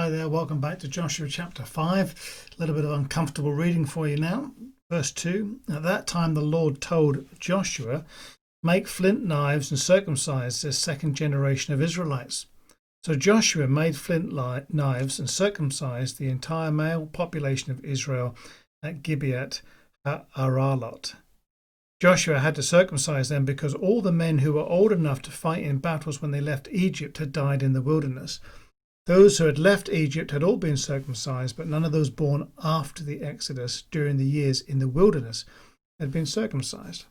Hi there, welcome back to Joshua chapter 5. A little bit of uncomfortable reading for you now. Verse 2. At that time the Lord told Joshua, make flint knives and circumcise this second generation of Israelites. So Joshua made flint knives and circumcised the entire male population of Israel at Gibeat Aralot. Joshua had to circumcise them because all the men who were old enough to fight in battles when they left Egypt had died in the wilderness. Those who had left Egypt had all been circumcised, but none of those born after the Exodus during the years in the wilderness had been circumcised.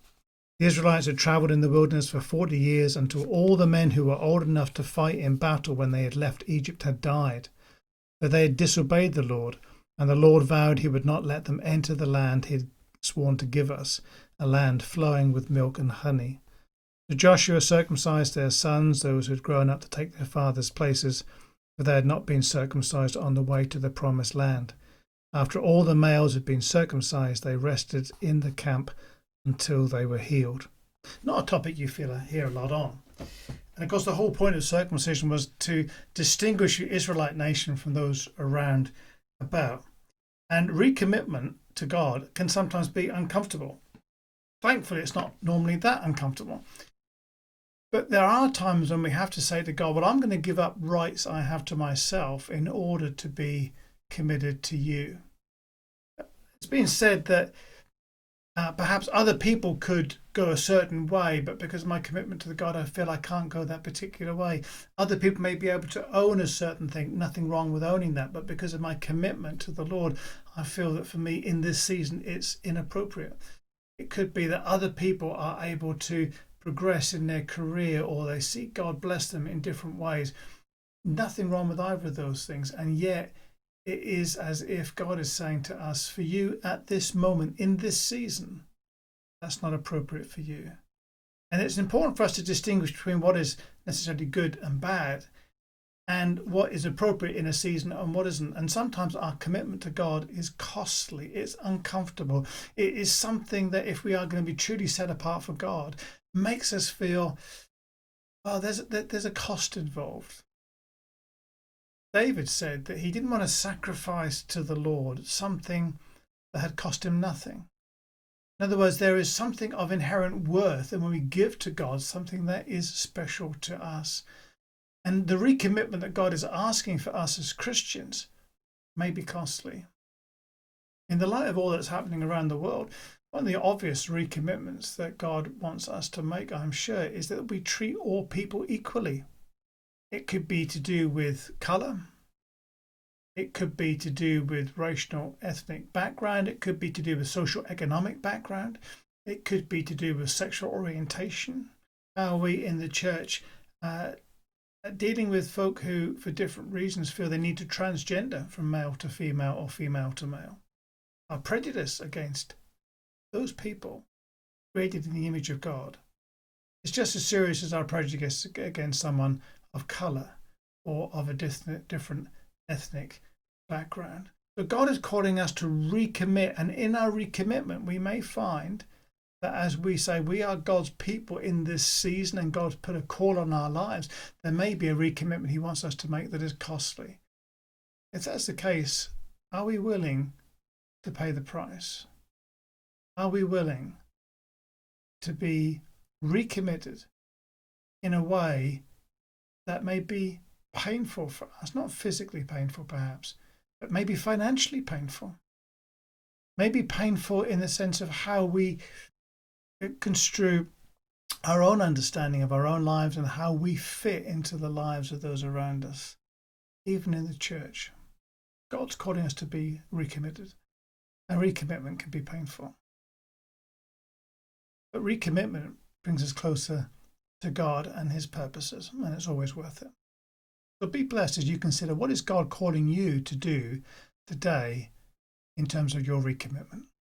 The Israelites had travelled in the wilderness for 40 years until all the men who were old enough to fight in battle when they had left Egypt had died. But they had disobeyed the Lord, and the Lord vowed he would not let them enter the land he had sworn to give us, a land flowing with milk and honey. So Joshua circumcised their sons, those who had grown up to take their father's places, for they had not been circumcised on the way to the promised land. After all the males had been circumcised, they rested in the camp until they were healed. Not a topic you hear a lot on. And of course the whole point of circumcision was to distinguish the Israelite nation from those around about. And recommitment to God can sometimes be uncomfortable. Thankfully, it's not normally that uncomfortable. But there are times when we have to say to God, well, I'm going to give up rights I have to myself in order to be committed to you. It's been said that perhaps other people could go a certain way, but because of my commitment to the God, I feel I can't go that particular way. Other people may be able to own a certain thing, nothing wrong with owning that, but because of my commitment to the Lord, I feel that for me in this season, it's inappropriate. It could be that other people are able to progress in their career, or they see God bless them in different ways. Nothing wrong with either of those things, and yet it is as if God is saying to us, for you at this moment in this season, that's not appropriate for you. And it's important for us to distinguish between what is necessarily good and bad and what is appropriate in a season and what isn't. And sometimes our commitment to God is costly, it's uncomfortable, it is something that if we are going to be truly set apart for God, makes us feel, well, there's a cost involved. David said that he didn't want to sacrifice to the Lord something that had cost him nothing. In other words, there is something of inherent worth, and when we give to God, something that is special to us. And the recommitment that God is asking for us as Christians may be costly. In the light of all that's happening around the world, one of the obvious recommitments that God wants us to make, I'm sure, is that we treat all people equally. It could be to do with colour. It could be to do with racial, ethnic background. It could be to do with social economic background. It could be to do with sexual orientation. How are we in the church dealing with folk who, for different reasons, feel they need to transgender from male to female or female to male? Our prejudice against those people created in the image of God is just as serious as our prejudice against someone of colour or of a different ethnic background. But God is calling us to recommit, and in our recommitment we may find that as we say we are God's people in this season and God's put a call on our lives, there may be a recommitment he wants us to make that is costly. If that's the case, are we willing to pay the price? Are we willing to be recommitted in a way that may be painful for us? Not physically painful perhaps, but maybe financially painful. Maybe painful in the sense of how we construe our own understanding of our own lives and how we fit into the lives of those around us, even in the church. God's calling us to be recommitted, and recommitment can be painful. But recommitment brings us closer to God and his purposes, and it's always worth it. So be blessed as you consider, what is God calling you to do today in terms of your recommitment?